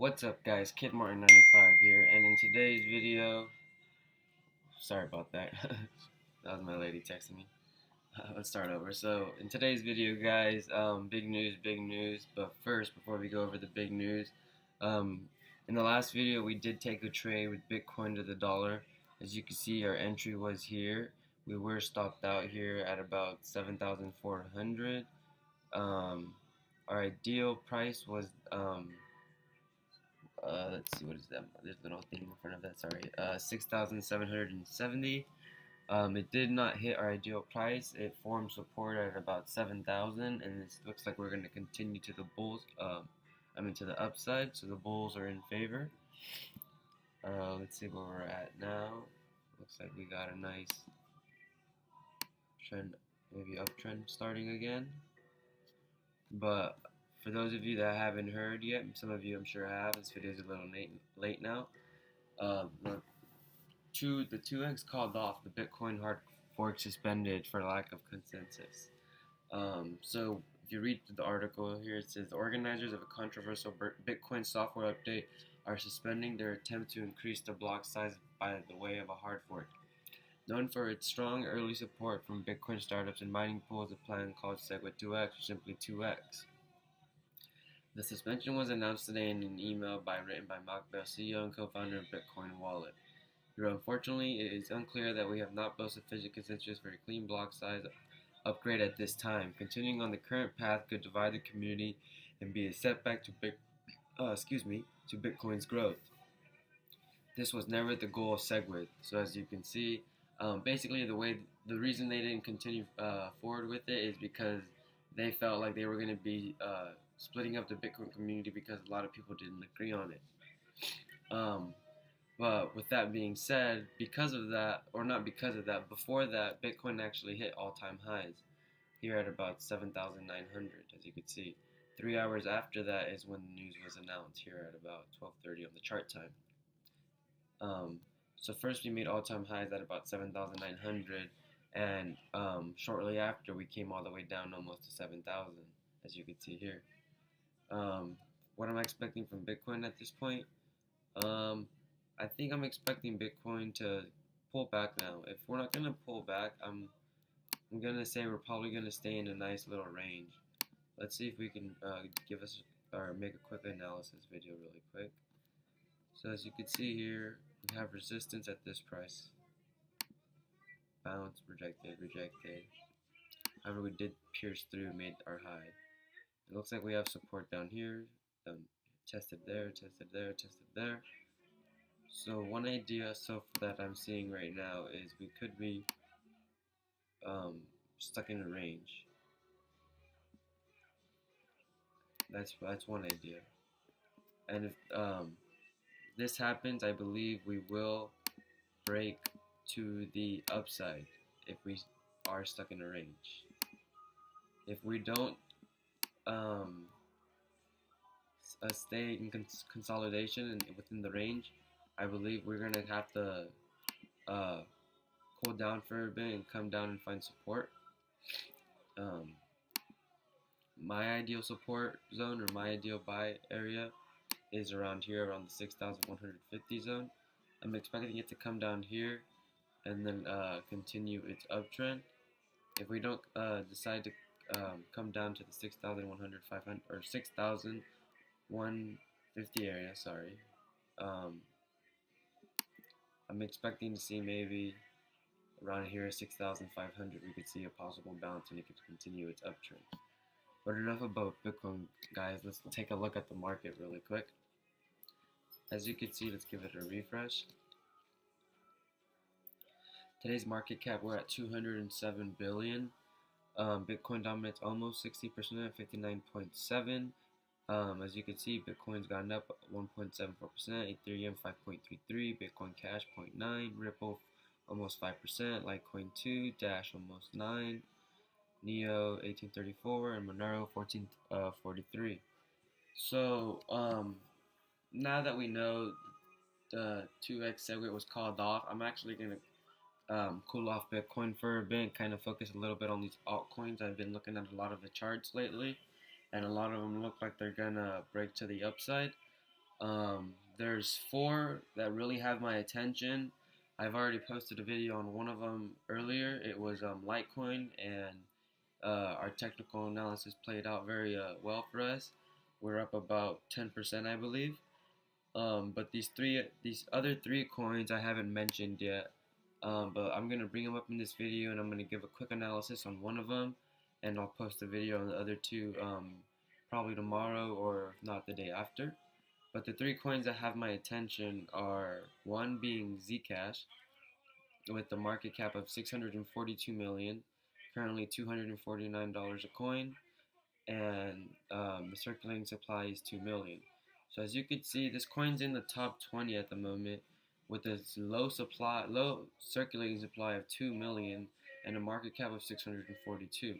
What's up guys, Kid Martin 95 here, and in today's video, sorry about that, that was my lady texting me. Let's start over. So in today's video guys, big news, but first, before we go over the big news, um, in the last video we did take a trade with Bitcoin to the dollar. As you can see, our entry was here. We were stopped out here at about 7,400. Our ideal price was let's see, what is that? There's a little thing in front of that. Sorry, 6,770. It did not hit our ideal price. It formed support at about 7,000, and it looks like we're going to continue to the bulls. To the upside. So the bulls are in favor. Let's see where we're at now. Looks like we got a nice trend, maybe uptrend starting again. But for those of you that haven't heard yet, some of you I'm sure have. This video is a little late now. The 2x called off. The Bitcoin hard fork suspended for lack of consensus. So if you read the article here, it says the organizers of a controversial Bitcoin software update are suspending their attempt to increase the block size by the way of a hard fork. Known for its strong early support from Bitcoin startups and mining pools, a plan called SegWit2x, or simply 2x. The suspension was announced today in an email written by Mark Bell, CEO and co-founder of Bitcoin Wallet. Unfortunately, it is unclear that we have not built sufficient consensus for a clean block size upgrade at this time. Continuing on the current path could divide the community and be a setback to Bitcoin's growth. This was never the goal of SegWit. So as you can see, basically the reason they didn't continue forward with it is because they felt like they were going to be splitting up the Bitcoin community because a lot of people didn't agree on it. But with that being said, because of that, or not because of that, before that, Bitcoin actually hit all-time highs here at about 7,900, as you can see. 3 hours after that is when the news was announced here at about 12:30 on the chart time. So first we made all-time highs at about 7,900, and shortly after we came all the way down almost to 7,000, as you can see here. What am I expecting from Bitcoin at this point? I think I'm expecting Bitcoin to pull back now. If we're not gonna pull back, I'm gonna say we're probably gonna stay in a nice little range. Let's see if we can make a quick analysis video really quick. So as you can see here, we have resistance at this price. Bounce, rejected. However, we did pierce through, made our high. It looks like we have support down here. Tested there. So one idea that I'm seeing right now is we could be stuck in a range. That's one idea. And if this happens, I believe we will break to the upside if we are stuck in a range. If we don't stay in consolidation and within the range, I believe we're gonna have to cool down for a bit and come down and find support. My ideal support zone, or my ideal buy area, is around here, around the 6,150 zone. I'm expecting it to come down here and then continue its uptrend. If we don't decide to come down to the 6,100, 500, or 6,150 area, sorry, I'm expecting to see maybe around here 6,500 we could see a possible bounce and it could continue its uptrend. But enough about Bitcoin, guys. Let's take a look at the market really quick. As you can see, let's give it a refresh. Today's market cap, we're at 207 billion. Bitcoin dominates almost 60% at 59.7. As you can see, Bitcoin's gone up 1.74%, Ethereum 5.33, Bitcoin Cash 0.9, Ripple almost 5%, Litecoin 2, Dash almost 9, Neo 1834, and Monero 1443. So now that we know the 2x SegWit was called off, I'm actually gonna cool off Bitcoin for a bit and kind of focus a little bit on these altcoins. I've been looking at a lot of the charts lately, and a lot of them look like they're gonna break to the upside. There's four that really have my attention. I've already posted a video on one of them earlier. It was Litecoin, and our technical analysis played out very well for us. We're up about 10%, I believe. But these other three coins I haven't mentioned yet. But I'm gonna bring them up in this video, and I'm gonna give a quick analysis on one of them, and I'll post a video on the other two probably tomorrow or if not the day after. But the three coins that have my attention are one being Zcash with the market cap of 642 million, currently $249 a coin, and the circulating supply is 2 million. So as you can see, this coin's in the top 20 at the moment with a low circulating supply of 2 million and a market cap of 642.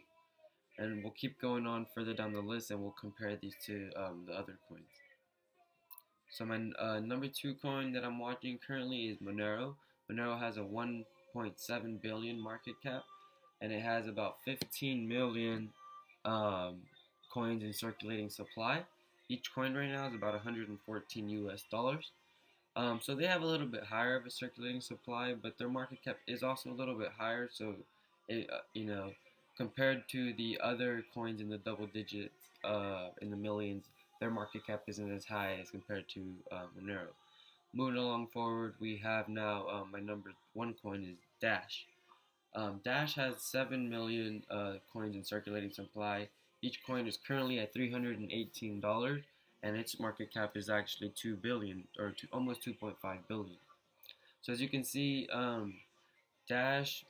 And we'll keep going on further down the list, and we'll compare these to the other coins. So my number two coin that I'm watching currently is Monero. Monero has a 1.7 billion market cap, and it has about 15 million coins in circulating supply. Each coin right now is about 114 US dollars. So they have a little bit higher of a circulating supply, but their market cap is also a little bit higher. So it, compared to the other coins in the double digits, in the millions, their market cap isn't as high as compared to Monero. Moving along forward, we have now my number one coin is Dash. Dash has 7 million coins in circulating supply. Each coin is currently at $318, and its market cap is actually 2 billion or almost 2.5 billion. So as you can see, Dash,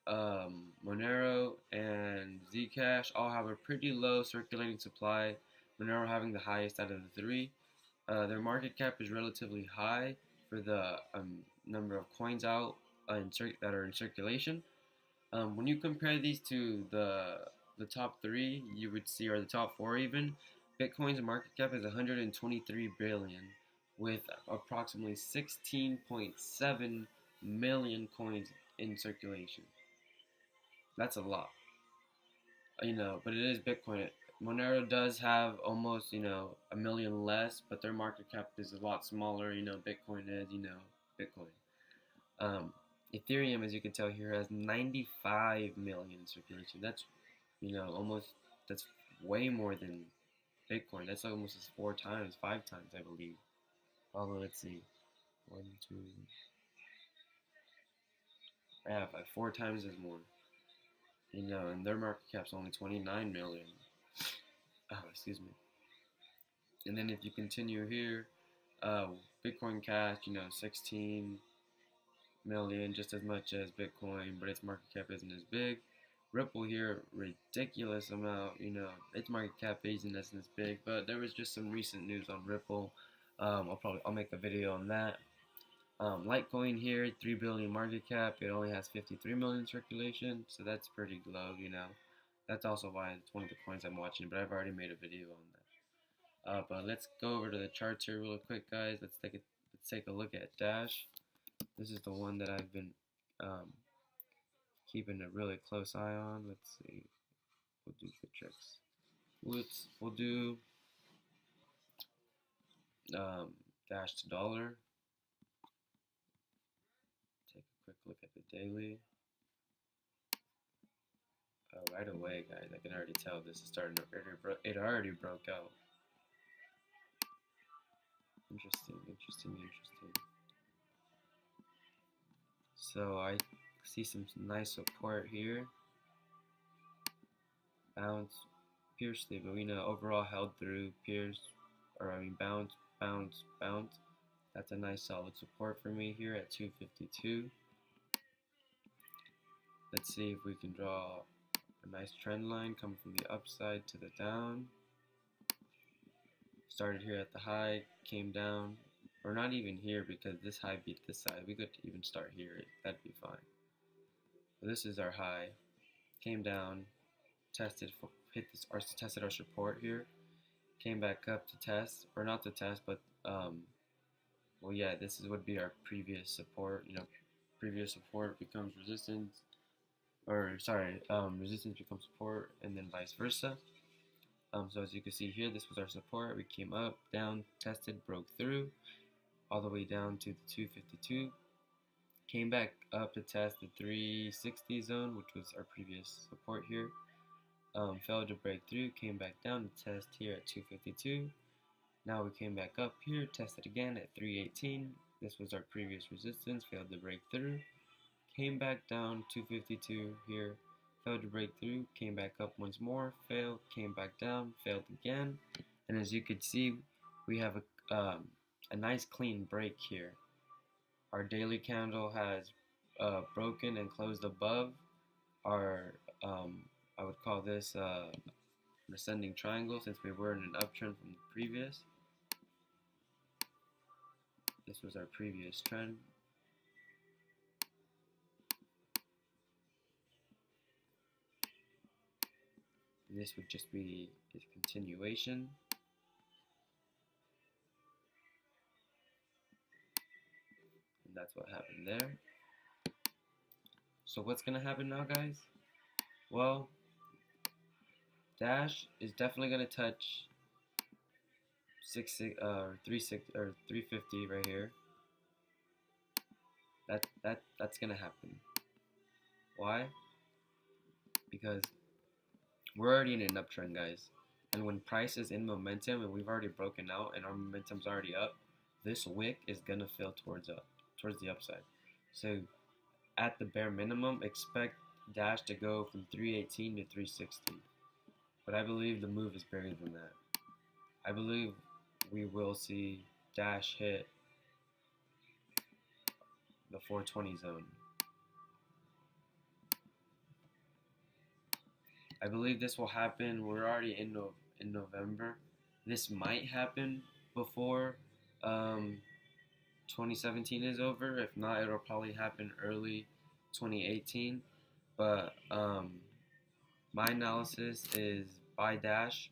Monero, and Zcash all have a pretty low circulating supply. Monero having the highest out of the three. Their market cap is relatively high for the number of coins out that are in circulation. When you compare these to the top three, you would see, or the top four even, Bitcoin's market cap is 123 billion, with approximately 16.7 million coins in circulation. That's a lot, but it is Bitcoin. Monero does have almost, a million less, but their market cap is a lot smaller. Bitcoin is, Bitcoin. Ethereum, as you can tell here, has 95 million in circulation. That's, that's way more than Bitcoin. That's almost 5 times, I believe. Although, let's see. 1, 2. Yeah, 4 times as more. And their market cap's only 29 million. Oh, excuse me. And then if you continue here, Bitcoin Cash, 16 million, just as much as Bitcoin, but its market cap isn't as big. Ripple here, ridiculous amount, its market cap isn't as big, but there was just some recent news on Ripple. I'll make a video on that. Litecoin here, 3 billion market cap. It only has 53 million circulation, so that's pretty low, That's also why it's one of the coins I'm watching, but I've already made a video on that. But let's go over to the charts here real quick, guys. Let's take a look at Dash. This is the one that I've been keeping a really close eye on. Let's see. We'll do Bittrex. We'll do Dash to dollar. Take a quick look at the daily. Right away, guys, I can already tell this is starting to, it already broke out. Interesting. So I see some nice support here. Bounce, pierced it, but overall held through, bounce. That's a nice solid support for me here at 252. Let's see if we can draw a nice trend line coming from the upside to the down. Started here at the high, came down, or not even here because this high beat this side. We could even start here, that'd be fine. So this is our high, came down, tested our support here, came back up to test, or not to test, but well, yeah, this would be our previous support. Previous support becomes resistance, resistance becomes support, and then vice versa. So as you can see here, this was our support. We came up, down, tested, broke through, all the way down to the 252. Came back up to test the 360 zone, which was our previous support here. Failed to break through, came back down to test here at 252. Now we came back up here, tested again at 318. This was our previous resistance, failed to break through. Came back down 252 here, failed to break through, came back up once more, failed, came back down, failed again. And as you can see, we have a nice clean break here. Our daily candle has broken and closed above our, I would call this an ascending triangle, since we were in an uptrend from the previous. This was our previous trend. And this would just be a continuation. And that's what happened there. So what's gonna happen now, guys? Well, Dash is definitely gonna touch 350 right here. That's gonna happen. Why? Because we're already in an uptrend, guys. And when price is in momentum and we've already broken out and our momentum's already up, this wick is gonna fill towards the upside. So at the bare minimum, expect Dash to go from 318 to 360. But I believe the move is bigger than that. I believe we will see Dash hit the 420 zone. I believe this will happen. We're already in November. This might happen before 2017 is over. If not, it'll probably happen early 2018. But my analysis is buy Dash.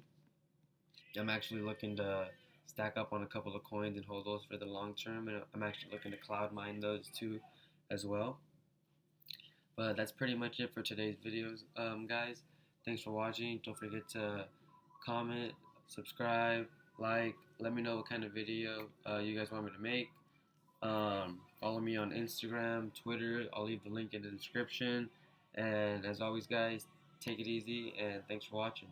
I'm actually looking to stack up on a couple of coins and hold those for the long term, and I'm actually looking to cloud mine those too as well. But that's pretty much it for today's videos, guys. Thanks for watching. Don't forget to comment, subscribe, like. Let me know what kind of video you guys want me to make. Follow me on Instagram, Twitter. I'll leave the link in the description. And as always, guys, take it easy, and thanks for watching.